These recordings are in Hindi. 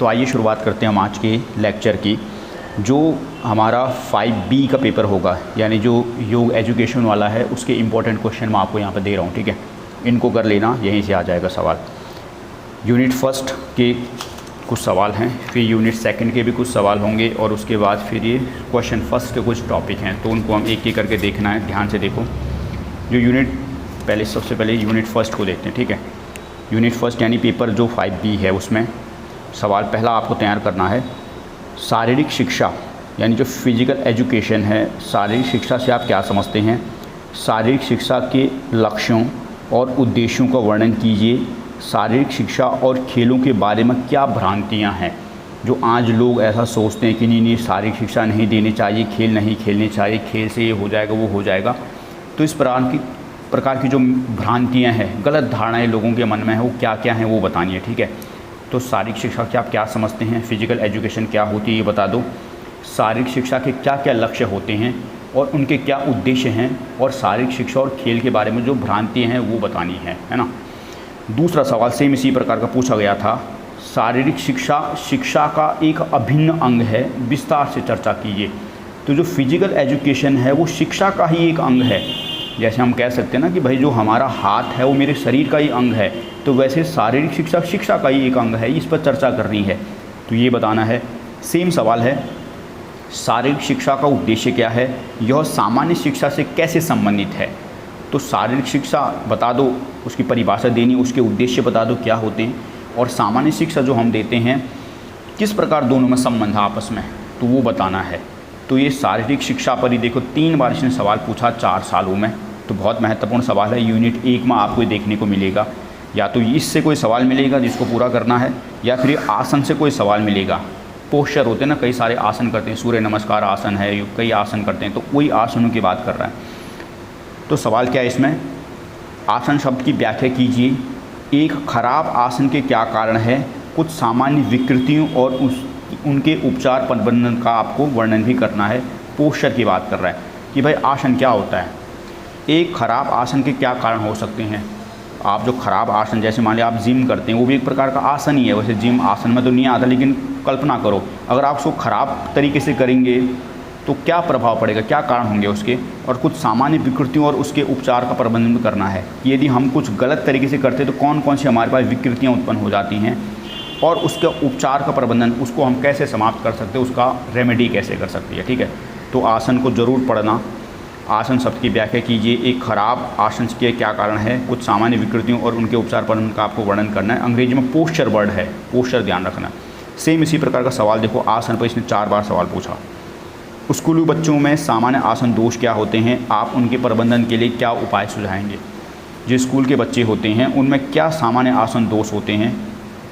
तो आइए शुरुआत करते हैं हम आज के लेक्चर की। जो हमारा 5B का पेपर होगा, यानी जो योग एजुकेशन वाला है, उसके इम्पोर्टेंट क्वेश्चन मैं आपको यहाँ पर दे रहा हूँ, ठीक है। इनको कर लेना, यहीं से आ जाएगा सवाल। यूनिट फर्स्ट के कुछ सवाल हैं, फिर यूनिट सेकंड के भी कुछ सवाल होंगे, और उसके बाद फिर ये क्वेश्चन फर्स्ट के कुछ टॉपिक हैं, तो उनको हम एक एक करके देखना है। ध्यान से देखो। जो यूनिट पहले, सबसे पहले यूनिट फर्स्ट को देखते हैं, ठीक है। यूनिट फर्स्ट यानी पेपर जो 5B है, उसमें सवाल पहला आपको तैयार करना है। शारीरिक शिक्षा यानी जो फिजिकल एजुकेशन है, शारीरिक शिक्षा से आप क्या समझते हैं? शारीरिक शिक्षा के लक्ष्यों और उद्देश्यों का वर्णन कीजिए। शारीरिक शिक्षा और खेलों के बारे में क्या भ्रांतियां हैं? जो आज लोग ऐसा सोचते हैं कि नहीं शारीरिक शिक्षा नहीं देनी चाहिए, खेल नहीं खेलने चाहिए, खेल से ये हो जाएगा वो हो जाएगा। तो इस प्रकार की जो भ्रांतियां हैं, गलत धारणाएं लोगों के मन में है, वो क्या क्या हैं वो बतानी है, ठीक है। तो शारीरिक शिक्षा के आप क्या समझते हैं? फिजिकल एजुकेशन क्या होती है ये बता दो। शारीरिक शिक्षा के क्या क्या लक्ष्य होते हैं और उनके क्या उद्देश्य हैं, और शारीरिक शिक्षा और खेल के बारे में जो भ्रांतियाँ हैं वो बतानी है ना। दूसरा सवाल सेम इसी प्रकार का पूछा गया था। शारीरिक शिक्षा शिक्षा का एक अभिन्न अंग है, विस्तार से चर्चा कीजिए। तो जो फिजिकल एजुकेशन है वो शिक्षा का ही एक अंग है। जैसे हम कह सकते हैं ना कि भाई जो हमारा हाथ है वो मेरे शरीर का ही अंग है, तो वैसे शारीरिक शिक्षा शिक्षा का ही एक अंग है, इस पर चर्चा करनी है, तो ये बताना है। सेम सवाल है, शारीरिक शिक्षा का उद्देश्य क्या है? यह सामान्य शिक्षा से कैसे संबंधित है? तो शारीरिक शिक्षा बता दो, उसकी परिभाषा देनी, उसके उद्देश्य बता दो क्या होते हैं, और सामान्य शिक्षा जो हम देते हैं किस प्रकार दोनों में संबंध है आपस में, तो वो बताना है। तो ये शारीरिक शिक्षा पर ही देखो 3 बार इसने सवाल पूछा 4 सालों में, तो बहुत महत्वपूर्ण सवाल है। यूनिट 1 में आपको देखने को मिलेगा, या तो इससे कोई सवाल मिलेगा जिसको पूरा करना है, या फिर आसन से कोई सवाल मिलेगा। पोस्चर होते हैं ना, कई सारे आसन करते हैं, सूर्य नमस्कार आसन है, कई आसन करते हैं, तो वही आसनों की बात कर रहा है। तो सवाल क्या है इसमें? आसन शब्द की व्याख्या कीजिए। एक खराब आसन के क्या कारण है? कुछ सामान्य विकृतियों और उनके उपचार प्रबंधन का आपको वर्णन भी करना है। पोस्चर की बात कर रहा है कि भाई आसन क्या होता है, एक खराब आसन के क्या कारण हो सकते हैं। आप जो खराब आसन, जैसे मान लिया आप जिम करते हैं, वो भी एक प्रकार का आसन ही है। वैसे जिम आसन में तो नहीं आता, लेकिन कल्पना करो अगर आप उसको खराब तरीके से करेंगे तो क्या प्रभाव पड़ेगा, क्या कारण होंगे उसके, और कुछ सामान्य विकृतियों और उसके उपचार का प्रबंधन करना है। यदि हम कुछ गलत तरीके से करते हैं तो कौन कौन सी हमारे पास विकृतियाँ उत्पन्न हो जाती हैं, और उसके उपचार का प्रबंधन, उसको हम कैसे समाप्त कर सकते हैं, उसका रेमेडी कैसे कर सकते हैं, ठीक है। तो आसन को ज़रूर पढ़ना। आसन शब्द की व्याख्या कीजिए। एक खराब आसन के क्या कारण है, कुछ सामान्य विकृतियों और उनके उपचार प्रबंधन का आपको वर्णन करना है। अंग्रेजी में पोस्चर वर्ड है, पोस्चर ध्यान रखना। सेम इसी प्रकार का सवाल देखो, आसन पर इसने 4 बार सवाल पूछा। स्कूली बच्चों में सामान्य आसन दोष क्या होते हैं? आप उनके प्रबंधन के लिए क्या उपाय सुझाएंगे? जो स्कूल के बच्चे होते हैं उनमें क्या सामान्य आसन दोष होते हैं,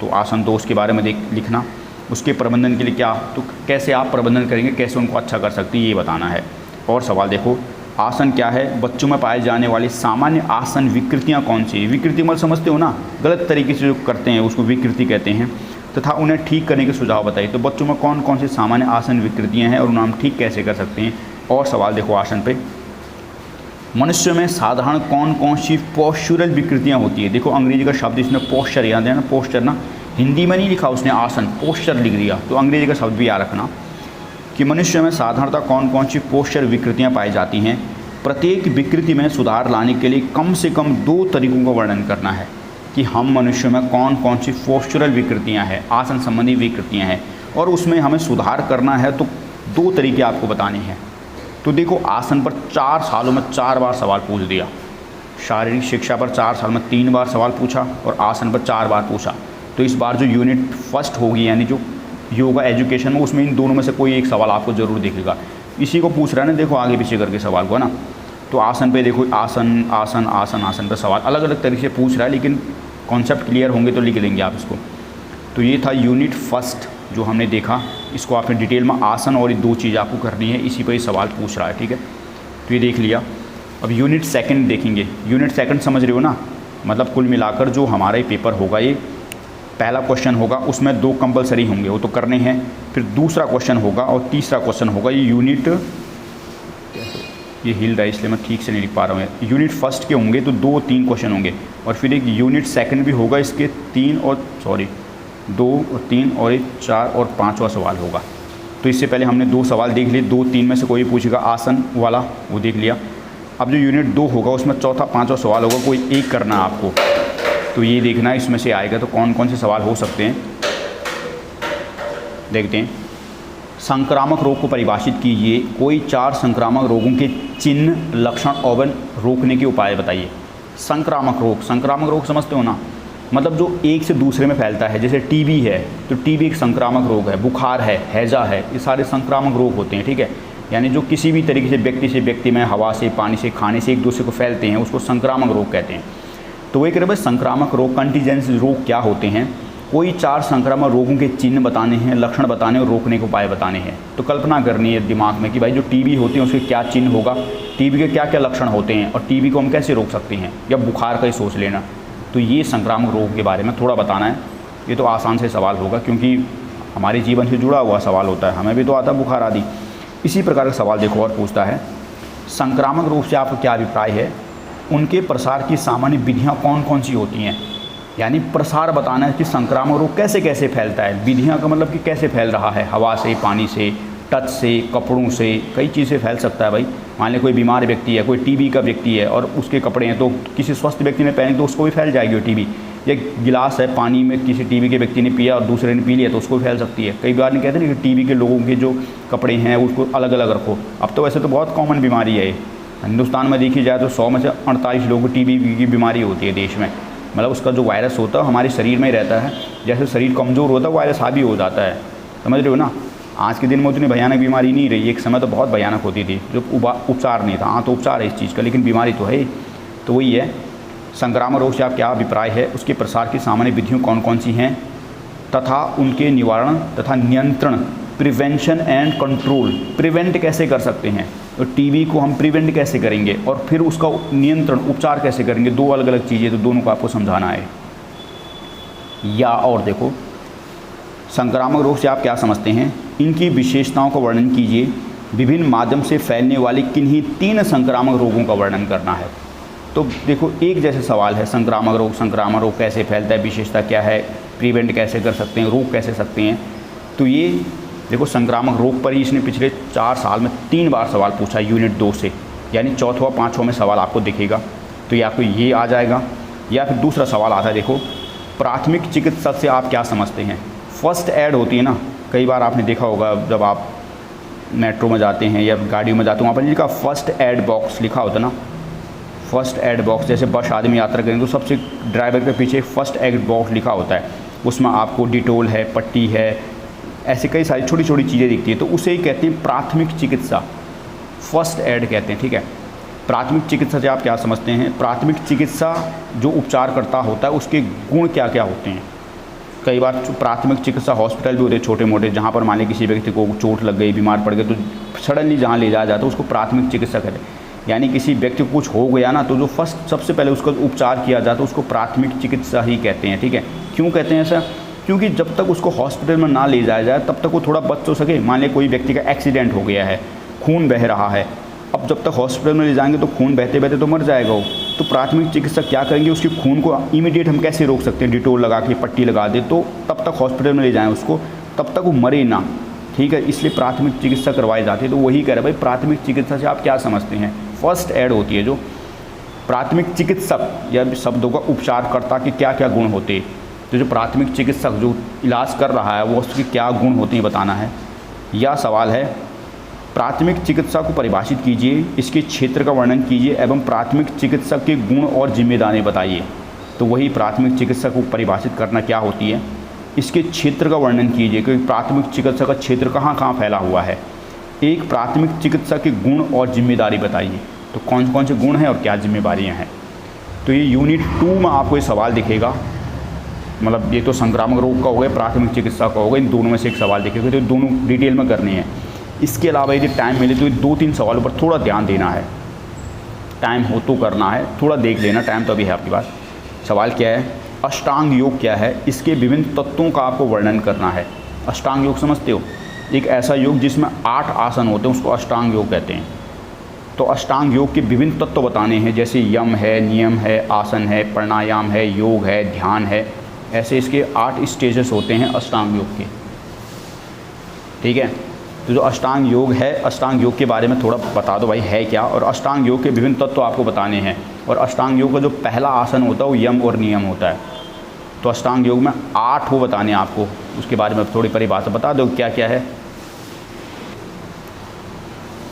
तो आसन दोष के बारे में लिखना। उसके प्रबंधन के लिए क्या, तो कैसे आप प्रबंधन करेंगे, कैसे उनको अच्छा कर सकते हैं, ये बताना है। और सवाल देखो, आसन क्या है? बच्चों में पाए जाने वाली सामान्य आसन विकृतियाँ कौन सी? विकृति मतलब समझते हो ना, गलत तरीके से जो करते हैं उसको विकृति कहते हैं, तथा उन्हें ठीक करने के सुझाव बताइए। तो बच्चों में कौन कौन सी सामान्य आसन विकृतियाँ हैं और उन्हें हम ठीक कैसे कर सकते हैं। और सवाल देखो आसन पे, मनुष्य में साधारण कौन कौन सी पोस्चरल विकृतियाँ होती है? देखो अंग्रेजी का शब्द इसमें पोस्चर याद है ना, पोस्चर ना, हिंदी में नहीं लिखा उसने आसन, पोस्चर लिख दिया, तो अंग्रेजी का शब्द भी याद रखना कि मनुष्य में साधारणतः कौन कौन सी पोस्चर विकृतियाँ पाई जाती हैं। प्रत्येक विकृति में सुधार लाने के लिए कम से कम 2 तरीकों का वर्णन करना है कि हम मनुष्य में कौन कौन सी पोस्चरल विकृतियाँ हैं, आसन संबंधी विकृतियाँ हैं, और उसमें हमें सुधार करना है, तो 2 तरीके आपको बताने हैं। तो देखो आसन पर 4 सालों में 4 बार सवाल पूछ दिया। शारीरिक शिक्षा पर 4 साल में 3 बार सवाल पूछा, और आसन पर 4 बार पूछा। तो इस बार जो यूनिट फर्स्ट होगी, यानी जो योगा एजुकेशन में, उसमें इन दोनों में से कोई एक सवाल आपको ज़रूर दिखेगा। इसी को पूछ रहा है ना, देखो आगे पीछे करके सवाल को, है ना। तो आसन पे देखो, आसन आसन आसन आसन पर सवाल अलग अलग तरीके से पूछ रहा है, लेकिन कॉन्सेप्ट क्लियर होंगे तो लिख लेंगे आप इसको। तो ये था यूनिट फर्स्ट जो हमने देखा। इसको आपने डिटेल में आसन और 2 चीज़ आपको करनी है, इसी पर ही सवाल पूछ रहा है, ठीक है। तो ये देख लिया। अब यूनिट सेकंड देखेंगे। यूनिट सेकंड समझ रहे हो ना, मतलब कुल मिलाकर जो हमारा ये पेपर होगा, ये पहला क्वेश्चन होगा, उसमें 2 कंपलसरी होंगे, वो तो करने हैं। फिर दूसरा क्वेश्चन होगा और तीसरा क्वेश्चन होगा। ये यूनिट, ये हिल रहा है इसलिए मैं ठीक से नहीं लिख पा रहा हूँ। यूनिट फर्स्ट के होंगे तो 2-3 क्वेश्चन होंगे, और फिर एक यूनिट सेकंड भी होगा, इसके 3 और 2 और 3 और एक 4 और 5वां सवाल होगा। तो इससे पहले हमने 2 सवाल देख लिए, 2 3 में से कोई पूछेगा आसन वाला, वो देख लिया। अब जो यूनिट 2 होगा उसमें चौथा 5वां सवाल होगा, कोई एक करना है आपको। तो ये देखना है इसमें से आएगा तो कौन कौन से सवाल हो सकते हैं, देखते हैं। संक्रामक रोग को परिभाषित कीजिए, कोई 4 संक्रामक रोगों के चिन्ह, लक्षण और रोकने के उपाय बताइए। संक्रामक रोग समझते हो ना, मतलब जो एक से दूसरे में फैलता है। जैसे टीबी है तो टीबी एक संक्रामक रोग है, बुखार है, हैजा है, ये सारे संक्रामक रोग होते हैं, ठीक है। यानी जो किसी भी तरीके से व्यक्ति में, हवा से, पानी से, खाने से एक दूसरे को फैलते हैं, उसको संक्रामक रोग कहते हैं। तो वही कह रहे भाई संक्रामक रोग, कंटीजेंसी रोग क्या होते हैं। कोई 4 संक्रामक रोगों के चिन्ह बताने हैं, लक्षण बताने और रोकने के उपाय बताने हैं। तो कल्पना करनी है दिमाग में कि भाई जो टीबी होते हैं उसके क्या चिन्ह होगा, टीबी के क्या क्या लक्षण होते हैं और टीबी को हम कैसे रोक सकते हैं, या बुखार का ही सोच लेना। तो ये संक्रामक रोग के बारे में थोड़ा बताना है। ये तो आसान से सवाल होगा क्योंकि हमारे जीवन से जुड़ा हुआ सवाल होता है, हमें भी तो आता बुखार आदि। इसी प्रकार का सवाल देखो और पूछता है, संक्रामक रोग से आपका क्या अभिप्राय है, उनके प्रसार की सामान्य विधियाँ कौन कौन सी होती हैं। यानी प्रसार बताना है कि संक्रामक रोग कैसे कैसे फैलता है। विधियाँ का मतलब कि कैसे फैल रहा है, हवा से, पानी से, टच से, कपड़ों से, कई चीज़ें फैल सकता है भाई। मान लें कोई बीमार व्यक्ति है, कोई टीबी का व्यक्ति है और उसके कपड़े हैं, तो किसी स्वस्थ व्यक्ति ने पहने तो उसको भी फैल जाएगी वो टीबी। या गिलास है, पानी में किसी टीबी के व्यक्ति ने पिया और दूसरे ने पी लिया तो उसको भी फैल सकती है। कई बार नहीं कहते ना कि टीबी के लोगों के जो कपड़े हैं उसको अलग अलग रखो। अब तो वैसे तो बहुत कॉमन बीमारी है ये, हिंदुस्तान में देखी जाए तो 100 में से 48 लोगों को टीबी की बीमारी होती है देश में। मतलब उसका जो वायरस होता है हमारे शरीर में ही रहता है, जैसे शरीर कमज़ोर होता है वायरस हावी हो जाता है, समझ रहे हो ना। आज के दिन में उतनी भयानक बीमारी नहीं रही, एक समय तो बहुत भयानक होती थी जो उपचार नहीं था। हाँ तो उपचार है इस चीज़ का, लेकिन बीमारी तो है। तो वही है, संक्रामक रोग से आप क्या अभिप्राय है, उसके प्रसार की सामान्य विधियों कौन कौन सी हैं तथा उनके निवारण तथा नियंत्रण, प्रिवेंशन एंड कंट्रोल। प्रिवेंट कैसे कर सकते हैं, तो टीबी को हम प्रिवेंट कैसे करेंगे और फिर उसका नियंत्रण, उपचार कैसे करेंगे, 2 अलग अलग चीज़ें, तो दोनों को आपको समझाना है। या और देखो, संक्रामक रोग से आप क्या समझते हैं, इनकी विशेषताओं का वर्णन कीजिए। विभिन्न माध्यम से फैलने वाली किन्हीं 3 संक्रामक रोगों का वर्णन करना है। तो देखो एक जैसे सवाल है, संक्रामक रोग कैसे फैलता है, विशेषता क्या है, प्रिवेंट कैसे कर सकते हैं, रोक कैसे सकते हैं। तो ये देखो संक्रामक रोग पर ही इसने पिछले 4 साल में 3 बार सवाल पूछा यूनिट 2 से, यानी 4वां 5वां में सवाल आपको दिखेगा। तो या तो ये आ जाएगा या फिर दूसरा सवाल आता है, देखो प्राथमिक चिकित्सा से आप क्या समझते हैं। फर्स्ट एड होती है ना, कई बार आपने देखा होगा जब आप मेट्रो में जाते हैं या गाड़ियों में जाते हैं, वहाँ पर लिखा फर्स्ट एड बॉक्स लिखा होता है ना, फर्स्ट एड बॉक्स। जैसे बस आदमी यात्रा करेंगे तो सबसे ड्राइवर के पीछे फर्स्ट एड बॉक्स लिखा होता है, उसमें आपको डिटोल है, पट्टी है, ऐसे कई सारी छोटी छोटी चीज़ें दिखती है। तो उसे ही कहते हैं प्राथमिक चिकित्सा, फर्स्ट एड कहते हैं, ठीक है। प्राथमिक चिकित्सा से आप क्या समझते हैं, प्राथमिक चिकित्सा जो उपचार करता होता है उसके गुण क्या क्या होते हैं। कई बार प्राथमिक चिकित्सा हॉस्पिटल भी होते हैं छोटे मोटे, जहाँ पर मान लें किसी व्यक्ति को चोट लग गई, बीमार पड़ गए, तो सडनली जहाँ ले जाया जाता है उसको प्राथमिक चिकित्सा कहते हैं। यानी किसी व्यक्ति को कुछ हो गया ना, तो जो फर्स्ट सबसे पहले उसका उपचार किया जाता है उसको प्राथमिक चिकित्सा ही कहते हैं, ठीक है। क्यों कहते हैं ऐसा, क्योंकि जब तक उसको हॉस्पिटल में ना ले जाया जाए तब तक वो थोड़ा बच तो सके। मान लें कोई व्यक्ति का एक्सीडेंट हो गया है, खून बह रहा है, अब जब तक हॉस्पिटल में ले जाएंगे तो खून बहते बहते तो मर जाएगा वो। तो प्राथमिक चिकित्सक क्या करेंगे, उसके खून को इमीडिएट हम कैसे रोक सकते हैं, डिटोल लगा के पट्टी लगा दे, तो तब तक हॉस्पिटल में ले जाएँ उसको, तब तक वो मरे ना, ठीक है। इसलिए प्राथमिक चिकित्सा करवाई जाती है। तो वही कह रहे भाई प्राथमिक चिकित्सा से आप क्या समझते हैं, फर्स्ट एड होती है। जो प्राथमिक चिकित्सक या शब्दों का उपचारकर्ता के क्या क्या गुण होते हैं, तो जो प्राथमिक चिकित्सक जो इलाज कर रहा है वो उसके क्या गुण होते हैं बताना है। यह सवाल है, प्राथमिक चिकित्सा को परिभाषित कीजिए, इसके क्षेत्र का वर्णन कीजिए एवं प्राथमिक चिकित्सक के गुण और जिम्मेदारी बताइए। तो वही प्राथमिक चिकित्सा को परिभाषित करना क्या होती है, इसके क्षेत्र का वर्णन कीजिए कि प्राथमिक चिकित्सा का क्षेत्र कहाँ कहाँ फैला हुआ है। एक प्राथमिक चिकित्सा के गुण और जिम्मेदारी बताइए, तो कौन कौन से गुण हैं और क्या जिम्मेदारियाँ हैं। तो ये यूनिट 2 में आपको ये सवाल दिखेगा। मतलब ये तो संक्रामक रोग का हो गया, प्राथमिक चिकित्सा का हो गया, इन दोनों में से एक सवाल दिखेगा। तो दोनों डिटेल में करने हैं। इसके अलावा यदि टाइम मिले तो ये 2-3 सवालों पर थोड़ा ध्यान देना है, टाइम हो तो करना है, थोड़ा देख लेना, टाइम तो अभी है आपके पास। सवाल क्या है, अष्टांग योग क्या है, इसके विभिन्न तत्वों का आपको वर्णन करना है। अष्टांग योग समझते हो, एक ऐसा योग जिसमें 8 आसन होते हैं उसको अष्टांग योग कहते हैं। तो अष्टांग योग के विभिन्न तत्व बताने हैं, जैसे यम है, नियम है, आसन है, प्राणायाम है, योग है, ध्यान है, ऐसे इसके 8 स्टेजेस होते हैं अष्टांग योग के, ठीक है। तो जो अष्टांग योग है, अष्टांग योग के बारे में थोड़ा बता दो भाई है क्या, और अष्टांग योग के विभिन्न तत्व आपको बताने हैं। और अष्टांग योग का जो पहला आसन होता है वो यम और नियम होता है। तो अष्टांग योग में 8 वो बताने हैं आपको, उसके बारे में थोड़ी परिभाषा बता दो क्या क्या है,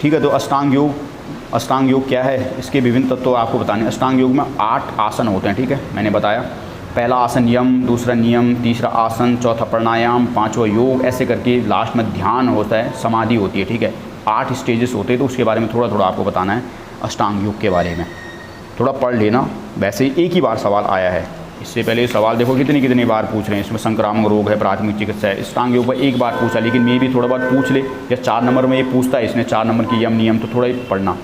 ठीक है। तो अष्टांग योग क्या है, इसके विभिन्न तत्व आपको बताने हैं। अष्टांग योग में 8 आसन होते हैं, ठीक है, मैंने बताया। पहला आसन यम, दूसरा नियम, तीसरा आसन, चौथा प्राणायाम, पांचवा योग, ऐसे करके लास्ट में ध्यान होता है, समाधि होती है, ठीक है। 8 स्टेजेस होते हैं, तो उसके बारे में थोड़ा थोड़ा आपको बताना है अष्टांग योग के बारे में। थोड़ा पढ़ लेना, वैसे ही एक ही बार सवाल आया है, इससे पहले सवाल देखो कितनी बार पूछ रहे हैं। इसमें संक्रामक रोग है, प्राथमिक चिकित्सा है, अष्टांग योग पर एक बार पूछा, लेकिन मैं भी थोड़ा बहुत पूछ ले, या 4 नंबर में ये पूछता है इसने 4 नंबर की यम नियम, तो थोड़ा ही पढ़ना।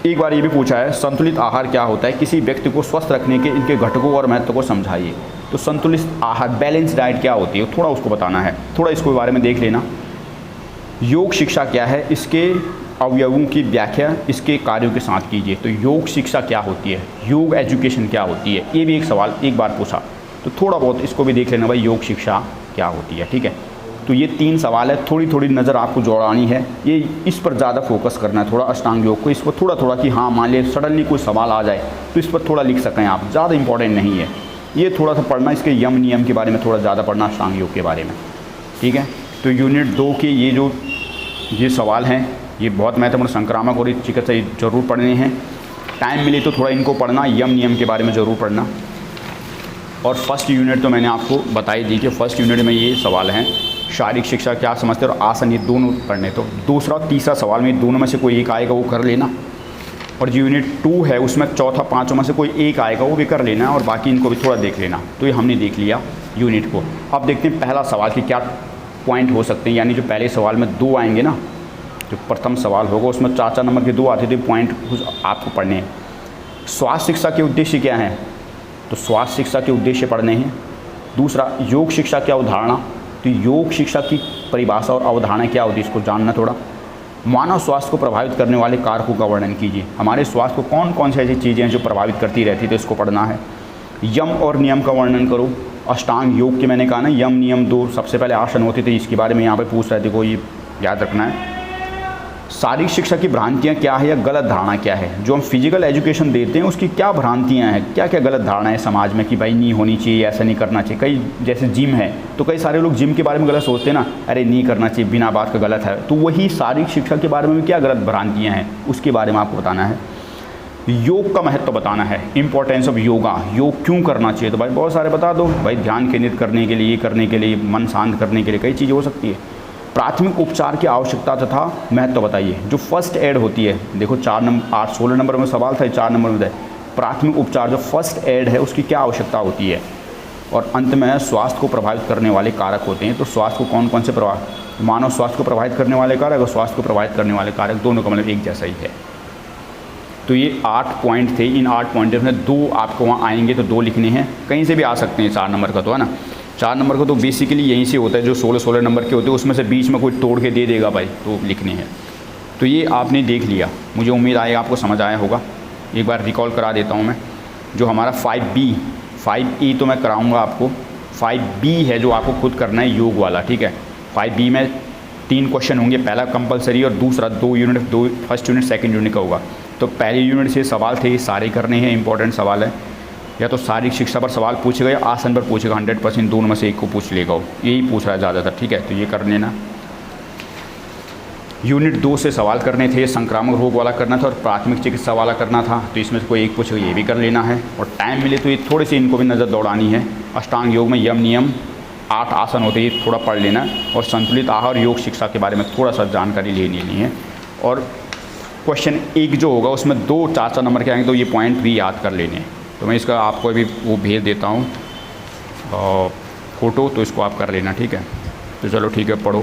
एक बार ये भी पूछा है संतुलित आहार क्या होता है, किसी व्यक्ति को स्वस्थ रखने के इनके घटकों और महत्व को समझाइए। तो संतुलित आहार, बैलेंस डाइट क्या होती है, थोड़ा उसको बताना है, थोड़ा इसके बारे में देख लेना। योग शिक्षा क्या है, इसके अवयवों की व्याख्या इसके कार्यों के साथ कीजिए। तो योग शिक्षा क्या होती है, योग एजुकेशन क्या होती है, ये भी एक सवाल एक बार पूछा, तो थोड़ा बहुत इसको भी देख लेना भाई, योग शिक्षा क्या होती है, ठीक है। तो ये 3 सवाल है, थोड़ी थोड़ी नज़र आपको जोड़ानी है, ये इस पर ज़्यादा फोकस करना है थोड़ा अष्टांग योग को, इसको थोड़ा थोड़ा कि हाँ मान लिया सडनली कोई सवाल आ जाए तो इस पर थोड़ा लिख सकें आप, ज़्यादा इंपॉर्टेंट नहीं है ये, थोड़ा सा पढ़ना, इसके यम नियम के बारे में थोड़ा ज़्यादा पढ़ना अष्टांग योग के बारे में, ठीक है। तो यूनिट 2 के ये सवाल हैं, ये बहुत महत्वपूर्ण, संक्रामक और चिकित्सा जरूर पढ़ने हैं, टाइम मिले तो थोड़ा इनको पढ़ना, यम नियम के बारे में ज़रूर पढ़ना। और फर्स्ट यूनिट तो मैंने आपको बताई दी कि फर्स्ट यूनिट में ये सवाल हैं, शारीरिक शिक्षा क्या समझते हैं और आसन, ये दोनों पढ़ने। तो दूसरा और तीसरा सवाल में दोनों में से कोई एक आएगा वो कर लेना, और जो यूनिट 2 है उसमें चौथा पाँचों में से कोई एक आएगा वो भी कर लेना, और बाकी इनको भी थोड़ा देख लेना। तो ये हमने देख लिया यूनिट को। अब देखते हैं पहला सवाल कि क्या पॉइंट हो सकते हैं, यानी जो पहले सवाल में 2 आएंगे ना, जो प्रथम सवाल होगा उसमें 4 नंबर के 2 आते थे पॉइंट, आपको पढ़ने हैं। स्वास्थ्य शिक्षा के उद्देश्य क्या हैं, तो स्वास्थ्य शिक्षा के उद्देश्य पढ़ने हैं। दूसरा, योग शिक्षा क्या अवधारणा, तो योग शिक्षा की परिभाषा और अवधारणा क्या होती है इसको जानना थोड़ा। मानव स्वास्थ्य को प्रभावित करने वाले कारकों का वर्णन कीजिए, हमारे स्वास्थ्य को कौन कौन सी ऐसी चीज़ें हैं जो प्रभावित करती रहती है, तो इसको पढ़ना है। यम और नियम का वर्णन करो। अष्टांग योग के मैंने कहा ना, यम नियम 2 सबसे पहले आसन होते थे, इसके बारे में यहाँ पे पूछ रहे थे, को ये याद रखना है। शारीरिक शिक्षा की भ्रांतियाँ क्या है या गलत धारणा क्या है, जो हम फिजिकल एजुकेशन देते हैं उसकी क्या भ्रांतियाँ हैं, क्या क्या गलत धारणा है समाज में कि भाई नहीं होनी चाहिए, ऐसा नहीं करना चाहिए। कई जैसे जिम है तो कई सारे लोग जिम के बारे में गलत सोचते हैं ना, अरे नहीं करना चाहिए, बिना बात का गलत है। तो वही शारीरिक शिक्षा के बारे में क्या गलत भ्रांतियाँ हैं उसके बारे में आपको बताना है। योग का महत्व बताना है, इंपॉर्टेंस ऑफ योगा, योग क्यों करना चाहिए, तो भाई बहुत सारे बता दो भाई, ध्यान केंद्रित करने के लिए, करने के लिए, मन शांत करने के लिए, कई चीज़ें हो सकती है। प्राथमिक उपचार की आवश्यकता तथा महत्व बताइए। जो फर्स्ट एड होती है, देखो 16 नंबर में सवाल था, 4 नंबर में था, प्राथमिक उपचार जो फर्स्ट एड है उसकी क्या आवश्यकता होती है। और अंत में स्वास्थ्य को प्रभावित करने वाले कारक होते हैं, तो स्वास्थ्य को कौन कौन से मानव स्वास्थ्य को प्रभावित करने वाले कारक और स्वास्थ्य को प्रभावित करने वाले कारक, दोनों का मतलब एक जैसा ही है। तो ये 8 पॉइंट थे, इन 8 पॉइंट में 2 आपको वहाँ आएंगे तो 2 लिखने हैं, कहीं से भी आ सकते हैं 4 नंबर का, तो है ना। 4 नंबर को तो बेसिकली यहीं से होता है, जो 16 नंबर के होते हैं उसमें से बीच में कोई तोड़ के दे देगा भाई, तो लिखने हैं। तो ये आपने देख लिया, मुझे उम्मीद है आपको समझ आया होगा। एक बार रिकॉल करा देता हूँ मैं, जो हमारा 5B 5E तो मैं कराऊँगा आपको, 5B है जो आपको खुद करना है योग वाला, ठीक है। 5B में 3 क्वेश्चन होंगे, पहला कंपलसरी और दूसरा 2 unit, first unit second unit का होगा। तो पहले यूनिट से सवाल थे, ये सारे करने हैं, इंपॉर्टेंट सवाल है। या तो शारीरिक शिक्षा पर सवाल पूछेगा या आसन पर पूछेगा, 100% दोनों में से एक को पूछ लेगा, यही पूछ रहा है ज़्यादातर, ठीक है। तो ये कर लेना। यूनिट 2 से सवाल करने थे, संक्रामक रोग वाला करना था और प्राथमिक चिकित्सा वाला करना था, तो इसमें से कोई एक पूछेगा, ये भी कर लेना है। और टाइम मिले तो ये थोड़ी सी इनको भी नज़र दौड़ानी है। अष्टांग योग में यम नियम 8 आसन होते हैं, ये थोड़ा पढ़ लेना है। और संतुलित आहार और योग शिक्षा के बारे में थोड़ा सा जानकारी लेनी है। और क्वेश्चन 1 जो होगा उसमें 2 4 नंबर के आएंगे, तो ये पॉइंट भी याद कर लेने हैं। तो मैं इसका आपको अभी वो भेज देता हूँ फ़ोटो, तो इसको आप कर लेना, ठीक है। तो चलो ठीक है, पढ़ो।